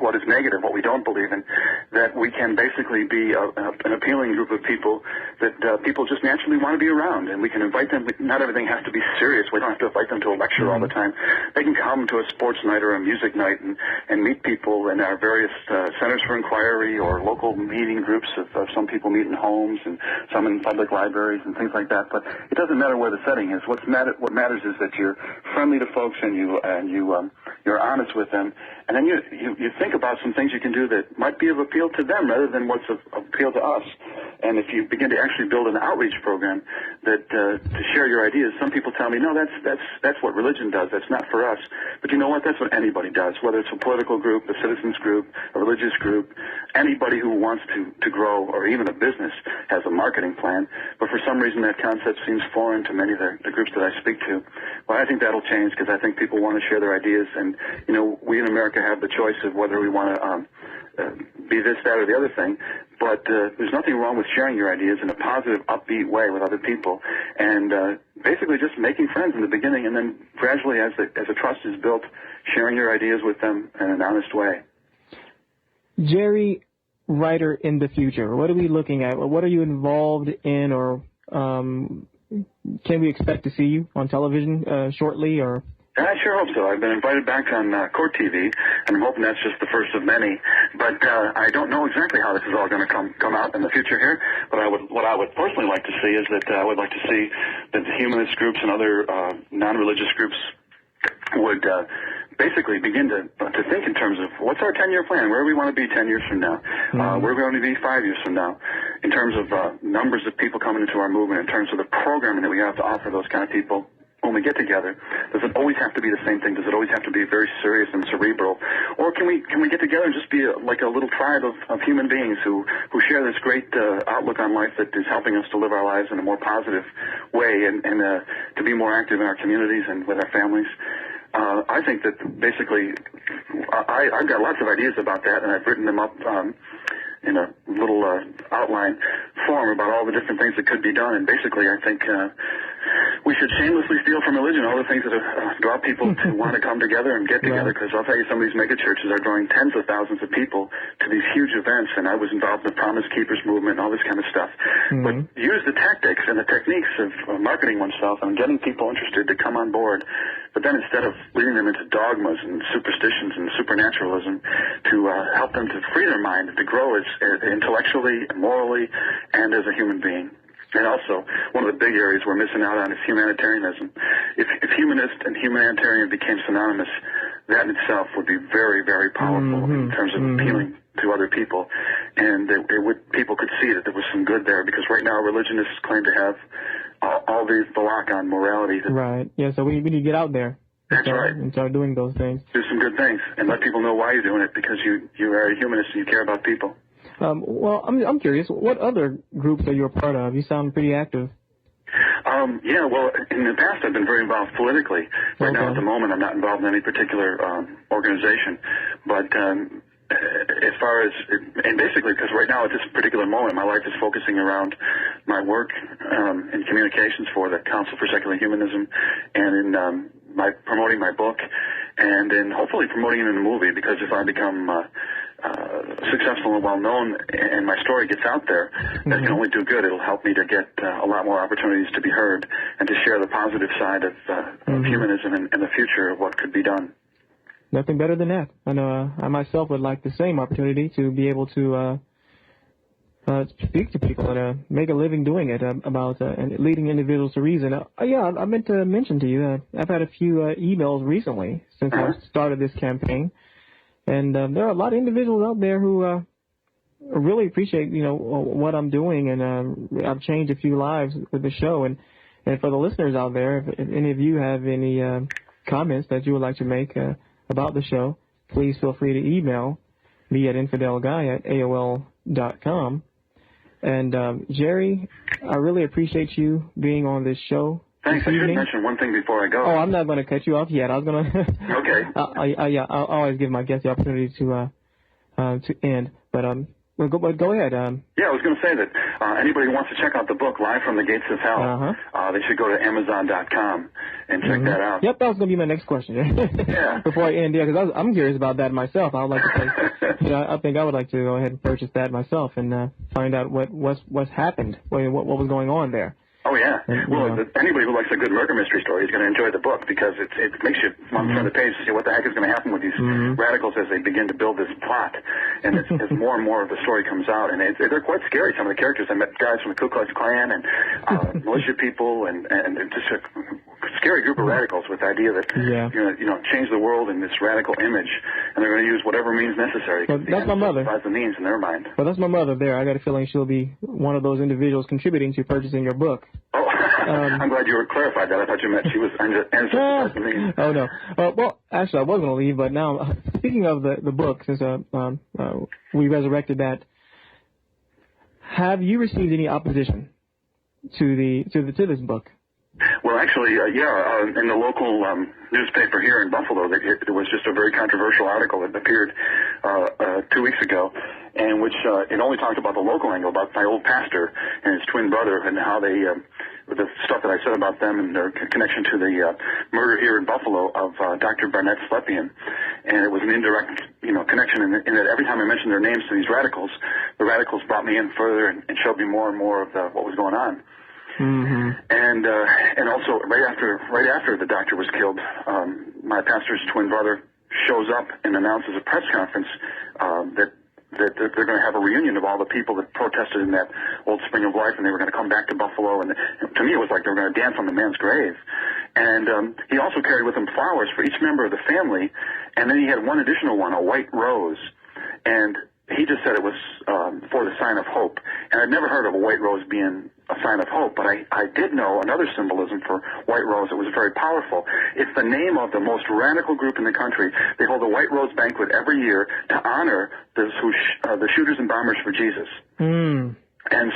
what is negative, what we don't believe in, that we can basically be an appealing group of people that people just naturally want to be around, and we can invite them. Not everything has to be serious. We don't have to invite them to a lecture all the time. They can come to a sports night or a music night and meet people in our various centers for inquiry or local meeting groups of some people meet in homes and some in public libraries and things like that. But it doesn't matter where the setting is. What matters is that you're friendly to folks and you're honest with them, and then you think about some things you can do that might be of appeal to them rather than what's of appeal to us. And if you begin to actually build an outreach program that to share your ideas, some people tell me, no, that's what religion does. That's not for us. But you know what? That's what anybody does, whether it's a political group, a citizens group, a religious group. Anybody who wants to grow, or even a business, has a marketing plan. But for some reason, that concept seems foreign to many of the groups that I speak to. Well, I think that'll change because I think people want to share their ideas. And, you know, we in America have the choice of whether we want to be this, that, or the other thing. But there's nothing wrong with sharing your ideas in a positive, upbeat way with other people, and basically just making friends in the beginning, and then gradually, as a trust is built, sharing your ideas with them in an honest way. Jerry, Reiter in the future, what are we looking at? What are you involved in, or can we expect to see you on television shortly, or? I sure hope so. I've been invited back on Court TV, and I'm hoping that's just the first of many. But I don't know exactly how this is all going to come out in the future here. But what I would personally like to see is that I would like to see that the humanist groups and other non-religious groups would basically begin to think in terms of what's our 10-year plan, where do we want to be 10 years from now, where are we going to be 5 years from now, in terms of numbers of people coming into our movement, in terms of the programming that we have to offer those kind of people. When we get together, does it always have to be the same thing? Does it always have to be very serious and cerebral? Or can we get together and just be like a little tribe of human beings who share this great outlook on life that is helping us to live our lives in a more positive way and to be more active in our communities and with our families? I think that basically I've got lots of ideas about that, and I've written them up in a little outline form about all the different things that could be done. And basically I think we should shamelessly steal from religion all the things that draw people to want to come together and get together, because I'll tell you, some of these mega churches are drawing tens of thousands of people to these huge events, and I was involved in the Promise Keepers movement and all this kind of stuff. But use the tactics and the techniques of marketing oneself and getting people interested to come on board. But then instead of leading them into dogmas and superstitions and supernaturalism, to help them to free their mind, to grow as intellectually, morally, and as a human being. And also, one of the big areas we're missing out on is humanitarianism. If humanist and humanitarian became synonymous, that in itself would be very, very powerful in terms of appealing to other people. And people could see that there was some good there, because right now religionists claim to have all the lock on morality. Right. Yeah, so we need to get out there. That's right. And start doing those things. Do some good things and let people know why you're doing it, because you are a humanist and you care about people. Well, I'm curious, what other groups are you a part of? You sound pretty active. Yeah, well, in the past I've been very involved politically. Right now, at the moment, I'm not involved in any particular organization. But as far as, and basically, because right now at this particular moment, my life is focusing around my work in communications for the Council for Secular Humanism, and in promoting my book, and in hopefully promoting it in a movie, because if I become successful and well-known and my story gets out there, that can only do good. It'll help me to get a lot more opportunities to be heard and to share the positive side of humanism and the future of what could be done. Nothing better than that. I know I myself would like the same opportunity to be able to speak to people and make a living doing it, about and leading individuals to reason. Yeah, I meant to mention to you, I've had a few emails recently since I started this campaign. And there are a lot of individuals out there who really appreciate, what I'm doing, and I've changed a few lives with the show. And for the listeners out there, if any of you have any comments that you would like to make about the show, please feel free to email me at infidelguy@aol.com. And Jerry, I really appreciate you being on this show. Thanks. I should mention one thing before I go. Oh, I'm not going to cut you off yet. I was going to. Okay. Yeah, I'll always give my guests the opportunity to end. But Well, go ahead. Yeah, I was going to say that anybody who wants to check out the book, Live from the Gates of Hell, they should go to Amazon.com and check that out. Yep, that was going to be my next question. Yeah. Before I end, because I'm curious about that myself. I would like to say, I think I would like to go ahead and purchase that myself and find out what's happened, what was going on there. Oh, yeah. Well, anybody who likes a good murder mystery story is going to enjoy the book because it makes you on the front of the page to see what the heck is going to happen with these radicals as they begin to build this plot. And as more and more of the story comes out, and they're quite scary, some of the characters. I met guys from the Ku Klux Klan and militia people and just a scary group of radicals with the idea that, change the world in this radical image, and they're going to use whatever means necessary. Well, that's my mother. The means in their mind. Well, that's my mother there. I got a feeling she'll be one of those individuals contributing to purchasing your book. Oh, I'm glad you clarified that. I thought you meant she was answering. Oh, no. Well, actually, I was going to leave, but now, speaking of the book, since we resurrected that, have you received any opposition to this book? Well, actually, in the local newspaper here in Buffalo, there was just a very controversial article that appeared 2 weeks ago, in which it only talked about the local angle, about my old pastor and his twin brother, and how they, the stuff that I said about them and their connection to the murder here in Buffalo of Dr. Barnett Slepian. And it was an indirect, connection in that every time I mentioned their names to these radicals, the radicals brought me in further and showed me more and more of what was going on. And also right after the doctor was killed, my pastor's twin brother shows up and announces a press conference that they're going to have a reunion of all the people that protested in that old Spring of Life, and they were going to come back to Buffalo. And to me, it was like they were going to dance on the man's grave. And he also carried with him flowers for each member of the family, and then he had one additional one, a white rose. And he just said it was for the sign of hope. And I'd never heard of a white rose being a sign of hope, but I did know another symbolism for white rose that was very powerful. It's the name of the most radical group in the country. They hold a white rose banquet every year to honor the shooters and bombers for Jesus. And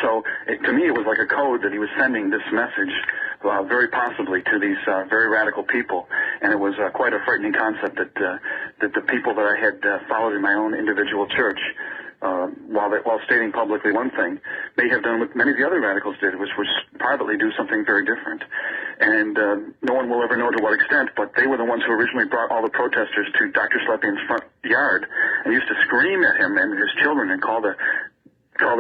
so, to me, it was like a code that he was sending this message very possibly to these very radical people. And it was quite a frightening concept that the people that I had followed in my own individual church, while stating publicly one thing, may have done what many of the other radicals did, which was privately do something very different. And no one will ever know to what extent, but they were the ones who originally brought all the protesters to Dr. Slepian's front yard and used to scream at him and his children and call the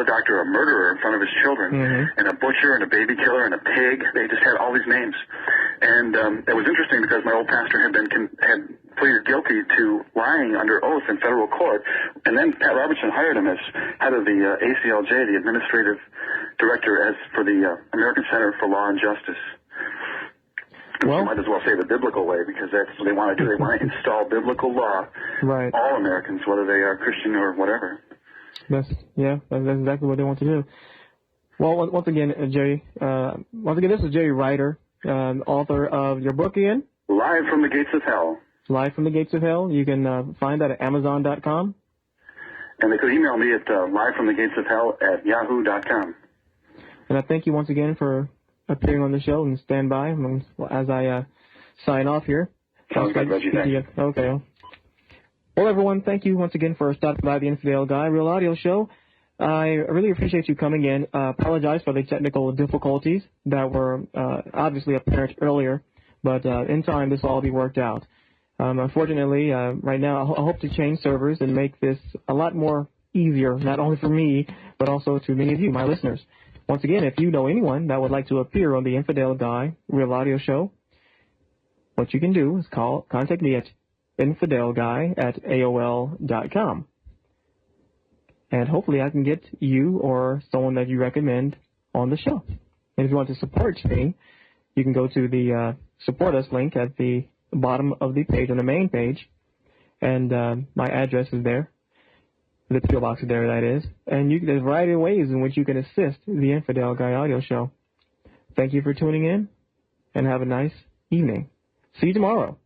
doctor a murderer in front of his children, and a butcher and a baby killer and a pig. They just had all these names. And it was interesting because my old pastor had pleaded guilty to lying under oath in federal court, and then Pat Robertson hired him as head of the ACLJ, the administrative director, for the American Center for Law and Justice. Well, you might as well say the biblical way, because that's what they want to do. They want to install biblical law, all Americans, whether they are Christian or whatever. That's exactly what they want to do. Well, once again, Jerry, this is Jerry Reiter, author of your book again? Live from the Gates of Hell. Live from the Gates of Hell. You can find that at Amazon.com. And they could email me at livefromthegatesofhell@yahoo.com. And I thank you once again for appearing on the show, and stand by as I sign off here. Sounds good, Reggie. Thank you. Okay. Well, everyone, thank you once again for stopping by the Infidel Guy Real Audio Show. I really appreciate you coming in. Apologize for the technical difficulties that were obviously apparent earlier, but in time this will all be worked out. Unfortunately, right now I hope to change servers and make this a lot more easier, not only for me, but also to many of you, my listeners. Once again, if you know anyone that would like to appear on the Infidel Guy Real Audio Show, what you can do is contact me at infidelguy@AOL.com. And hopefully I can get you or someone that you recommend on the show. And if you want to support me, you can go to the Support Us link at the bottom of the page, on the main page. And my address is there. The PO box is there, that is. And there's a variety of ways in which you can assist the Infidel Guy Audio Show. Thank you for tuning in, and have a nice evening. See you tomorrow.